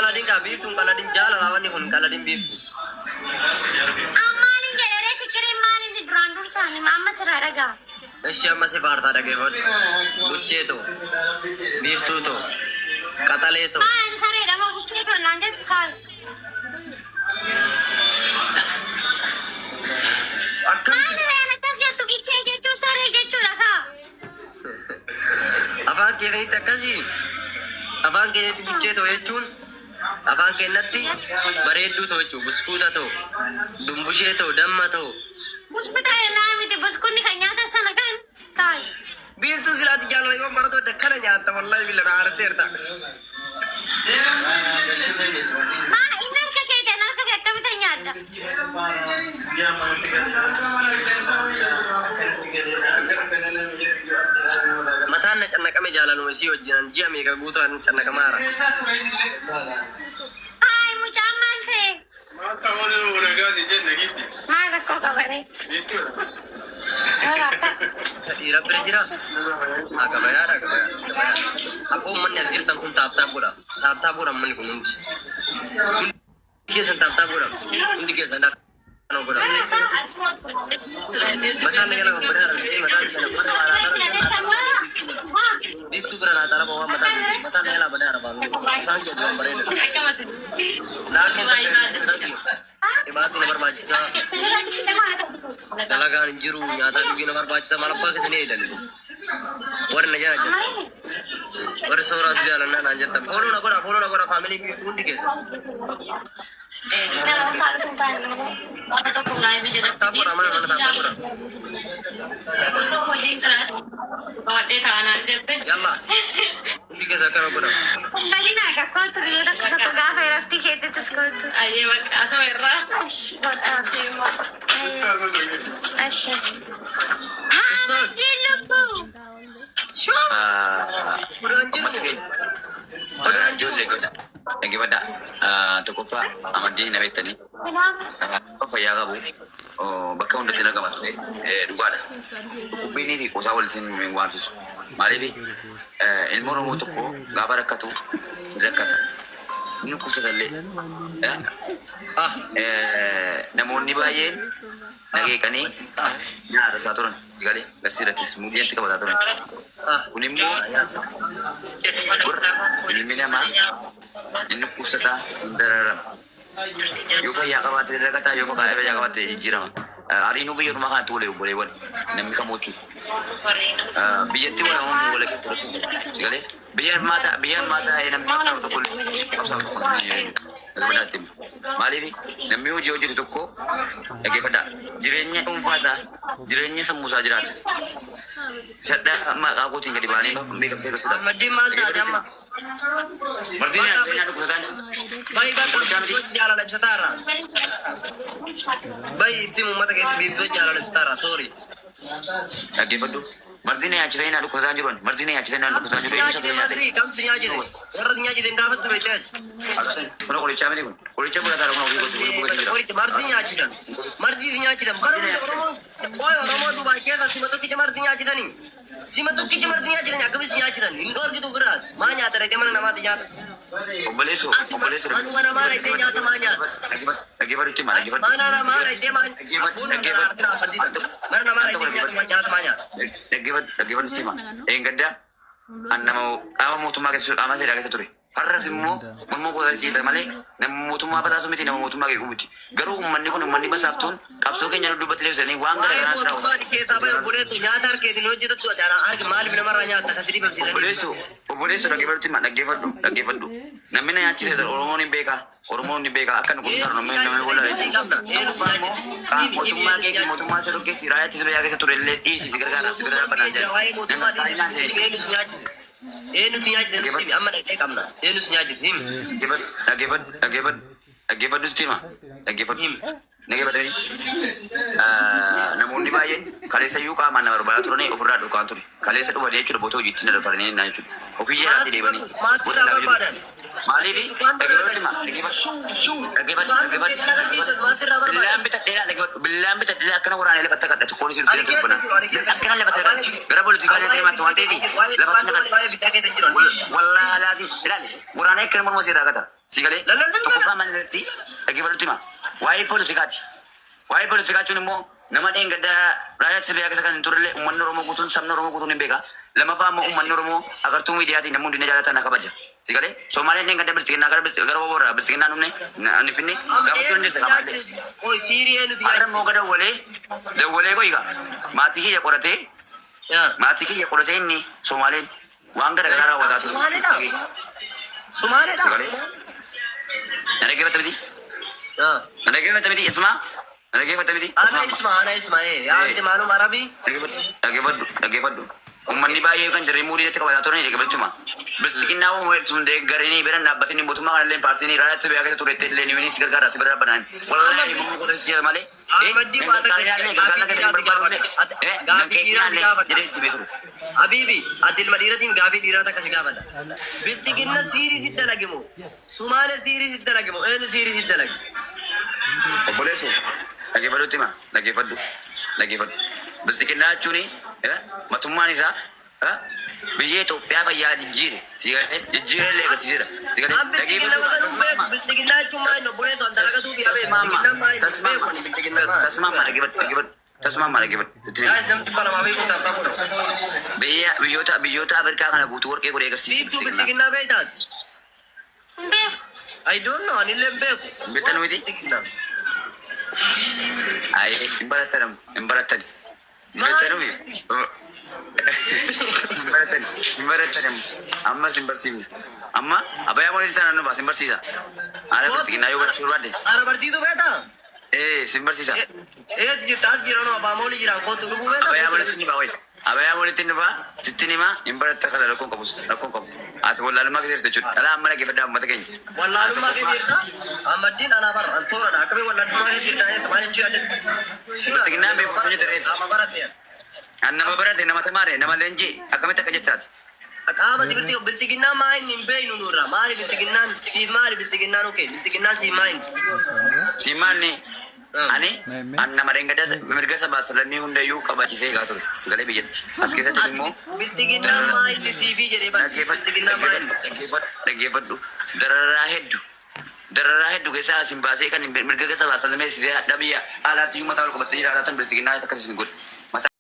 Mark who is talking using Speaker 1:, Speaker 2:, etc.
Speaker 1: qaladin ka biiftuun qaladin jaalala wanni kun qaladin biiftu.
Speaker 2: Maalin jedhee fikirin maalin duraan dursaani amma sirraa dhagaa.
Speaker 1: Eshi amma si faartaa dhageeffadhu. Bucheetoo biiftuutoo qaxaleetoo.
Speaker 2: Maalin sareedha moo bucheetoo naan jettu faal. Maalin akkas jettu bichee jechuu saree jechuudha kaa.
Speaker 1: Afaan keessatti akkasii afaan keessatti bucheetoo jechuun afaan keenyatti bareedduu ta'u jechuudha. Buskuuta ta'u dumbushee ta'u damma ta'u.
Speaker 2: Buskuuta ennaa miti buskuunni kan nyaata sana kan taa'e.
Speaker 1: Biiftuu silaatti jaalala yoo baratoo dakkana nyaatta wallahi billa dhaarteerta.
Speaker 2: Maa inni harka keetiin harka kee akkamitti nyaadda?
Speaker 1: Mataan na cannaqame jaalaluma isii wajjinan ji'a meeqa guutaan cannaqamaara.
Speaker 2: Haay mucaan maal ta'e? Maal rakkoo qabare?
Speaker 1: Dhiira bira jira. Gabayaadha gabayaa. Akka uummanni as jirtan kun taaptaa godha. Taaptaa godha manni kun hundi. Hundi keessan taaptaa godha. Hundi keessan akkana godha. Mataan na jala bareedaa mataan jala bareedaa. Biiftuu bira naa taara bawaa mataan na jala bareedaa baalu. Mataan jedhu bareedaa. Naannoo bakka Ibaatiin na barbaachisa. Dalagaan hin jiru nyaataa dhugii na barbaachisa maal abbaa keessanii eedani. Warri na jala jala. Warri sooraas jaalannaa naan jettan. Fooloo na godha faamilii biiftuu hundi keessa. Taaptaa godha mana taaptaa godha. Yalla hundi keessa akkana godha.
Speaker 2: Balina kakkooltu biyya tokko tokko gaafa irratti keetittis kooltu. Ayyee bakka asuma irraa. Ashi godhaa. Ashi. Haa jillubu.
Speaker 1: Odaan jiru.
Speaker 3: Lagi pada tokkoffaa amantii na beektanii fayyaa qabu bakka hundatti argama ture dhugaadha. Dhukkubbiinii fi qosaa waliin waamsisu. Maaliif ilma Oromoo tokko gaafa rakkatu rakkata. Inni kuusatallee namoonni baay'een nageeqanii nyaata isaa turan galee garsiirattis muudiyyanti qabataa turan. Kun immoo ilmi namaa inni kuusataa hin dararama. Yoo fayyaa qabaate dagataa yoo fayyaa qabaate jijjiirama. Hariinuu biyya ormaa kanatti wal obboleewwan namni kamootu. Biyyatti wal hamuun wal galee biyya maataa namni qabsaawu tokko qabsaa'u maaliif namni hojii tokko dhaggeeffadhaa jireenya dhuunfaasaa jireenya sammuusaa jiraata. Sadhaa maqaa kootiin gadi baanii beekamtee dhoksuudha.
Speaker 1: Maddiin maal taate amma?
Speaker 3: Martiin seenaa dhukkusataan
Speaker 1: baay'ee bakka jaalala ibsataarra. Baay'ee itti uummata keetti biiftuu jaalala ibsataarra soorii.
Speaker 3: Dhaggeeffadhu. Martiin nyaachisa inni dhukkusataan jiru. Martiin nyaachisa inni dhukkusataan jiru.
Speaker 1: Nyaachise madrii kamtu nyaachise? Warra nyaachise gaafa ture ta'e.
Speaker 3: Kun qorichaa miti kun. Qoricha fudhataa dhufna ofii gochuu jira.
Speaker 1: Martii nyaachisan. Martii nyaachisan. Bara Oromoo Dubaay keessa sima tokkicha martii nyaachisanii. Sima tokkicha martii nyaachisanii akkamitti nyaachisan? Hin dhoorgitu biraa. Maa nyaata dhaqee mana namaatti nyaata.
Speaker 3: Obboleessu.
Speaker 1: Manuma namaa dhaqee nyaata maa nyaata?
Speaker 3: Dhaggeeffadhutti maa dhaggeeffadhu.
Speaker 1: Mana namaa dhaqee maa mana namaa dhaqee nyaata maa nyaata?
Speaker 3: Dhaggeeffadhutti maa. Eengaddaa nama qaama mootummaa keessa qaama seeraa keessa ture. Har'as immoo mormoo gosa jiidha malee nama mootummaa badhaasuu miti nama mootummaa keeku miti. Garuu uummanni kun uummanni basaaftuun qabsoo keenya nu dubbatti leebisanii waan gara garaa sirraa
Speaker 1: mootummaan keessaa bahe obboleettu nyaata harkeetiin hojjetattu harki maaliif namarraa nyaata kasii dhibamsiisan.
Speaker 3: Obboleessu dhaggeeffadhutti maa dhaggeeffadhu. Namni na nyaachise Oromoon hin beekaa. Oromoon ni beekaa akka nu kunuunsan namni wal mootummaa keeku mootummaa isa tokkee fi raayyaa ittisa biyyaa keessa ture illee dhiisisi gargaaraaf gargaara banaan jira.
Speaker 1: Eenyutu nyaachise amma dhaqee qabna. Eenyutu nyaachise himi.
Speaker 3: Dhaggeeffadhus tima. Dhaggeeffadhu. Dhaggeeffadhanii. Namoonni baay'een kaleessa iyyuu qaamaan nama barbaadaa turanii ofirraa dhukaan ture. Kaleessa dhufanii jechuudha boota hojiitti na dafaranii naan jechuudha. Ofii jeelaatti deebanii.
Speaker 1: Maatirraa barbaadan.
Speaker 3: Maaliif dhaggeeffadhu tima. Dhaggeeffadhu. Billaan bitadheedha akkana waraanee lafatti kadhatu qoonni siru seenaa turbana. Akkana lafatti kadhatu. Gara politikaa jettee maatti waan ta'eef lafatti kadhatu. Wallaahi ilaali waraanee akkana morma seeraa kata. Sigale tokkoffaa mana irratti dhaggeeffadhutti hima. Waa'ee poolitikaati. Waa'ee poolitikaa jechuun immoo nama dheengaddaa raayyaa ittisa biyyaa keessa kan hin turre uummanni Oromoo guutuun sabni Oromoo guutuun hin beeka. Lammaffaa immoo uummanni Oromoo agartuu miidiyaatiin namni hundi ni jaallatan akka kabaja. Sigale Soomaaliyaan dheengaddaa bilisiginnaa gara boboorraa bilisiginnaa numne ani finne gaafachuu hin jirre qabaalle.
Speaker 1: Oi Siiriyee nuti
Speaker 3: Akka immoo dawwalee qoyiga maatii kiyya qoratee maatii kiyya qoratee inni Soomaaleen waan gara garaa raawwataa ture.
Speaker 1: Somaaliidha.
Speaker 3: Sigale Nana geeffata miti? Nana geeffata miti isma? Nana geeffata miti?
Speaker 1: Ana isma yaanti maalum arabii?
Speaker 3: Dhaggeeffadhu. Uummanni baay'ee kan jirre muudii natti qabataa turan dhaggeeffachuma. Bilisiginnaa uummata gareenii biran dhaabbatanii mootummaa kanallee faarsinii raayyaa ittisa biyyaa keessa turetti illee ni minis gargaara si bira banaan. Wallaahi bumbu qoteessi jira malee.
Speaker 1: Habibi, adil madiratiin gaafii dhiiraa takka si gaafadha. Bilisiginna siirii sitti dalagimu. Sumaalee siirii sitti dalagimu. Eenyu siirii sitti dalagimu?
Speaker 3: Obboleessu dhaggeeffadhutti hima dhaggeeffadhu. Bilisiginnaa jechuun mootummaan isaa biyya Itoophiyaa fayyaa jijjiire jijjiirellee agarsiisedha.
Speaker 1: Bilisiginnaa jechuun maal obboleessu an dalagatuu fi habee
Speaker 3: tasmaama dhaggeeffadhu. Biyyoota Afrikaa kana guutuu warqee godhee agarsiisa.
Speaker 1: Biiftuu bilisiginnaa beektaati?
Speaker 2: Beeku.
Speaker 1: I don't know, anillee beeku.
Speaker 3: Beektan miti? Ayi hin barattan. Ammas hin barsiifne. Amma abayyaa mootii sana nuufaa sin barsiisa. Haala bilisiginnaa yoo barachuu barbaadde.
Speaker 1: Ara barsiisuu beektaa?
Speaker 3: Sin barsiisa.
Speaker 1: Jirta as jira noo abbaa moolii jiraan kootu dhufuu beektaa?
Speaker 3: Abayyaa moolitti nufaa sitti himaa hin baratta kana rakkoon qabu. Ati wallaalummaa keessa jirta jechuudha. Dhalaa amma dhaggeeffadhaa uummata keenya.
Speaker 1: Wallaalummaa keessa jirta? Ammaddiin alaa barra an tooradha. Akkamii wallaalummaa keessa jirta? Maal jechuu yaaddetti?
Speaker 3: Bilisiginnaan beekumsa jedhareeti.
Speaker 1: Amma barate.
Speaker 3: An nama barate nama tamaare nama leenjii akkamitti akka jechaati.
Speaker 1: Qaamati bilisiginnaan maa inni hin beeynu nurra. Maali bilisiginnaan? Siif maali bilisiginnaan okee? Bilisiginnaan siif maa inni?
Speaker 3: Siimaanni ani nama dheengadda mirga sabaa salamii hundayyuu qabachiisee eegaa ture. Sagalee biyyatti. As keessattis immoo
Speaker 1: bilisiginnaan maa inni siifii jedhee bara. Bilisiginnaan maa inni?
Speaker 3: Dhaggeeffadhu. Dararaa hedduu keessaa asin baasee kan mirga sabaa salamee siisee hadha biyya alaatti iyyuu mataa ol qabattee jiraatan bilisiginnaa akkasiin godhe.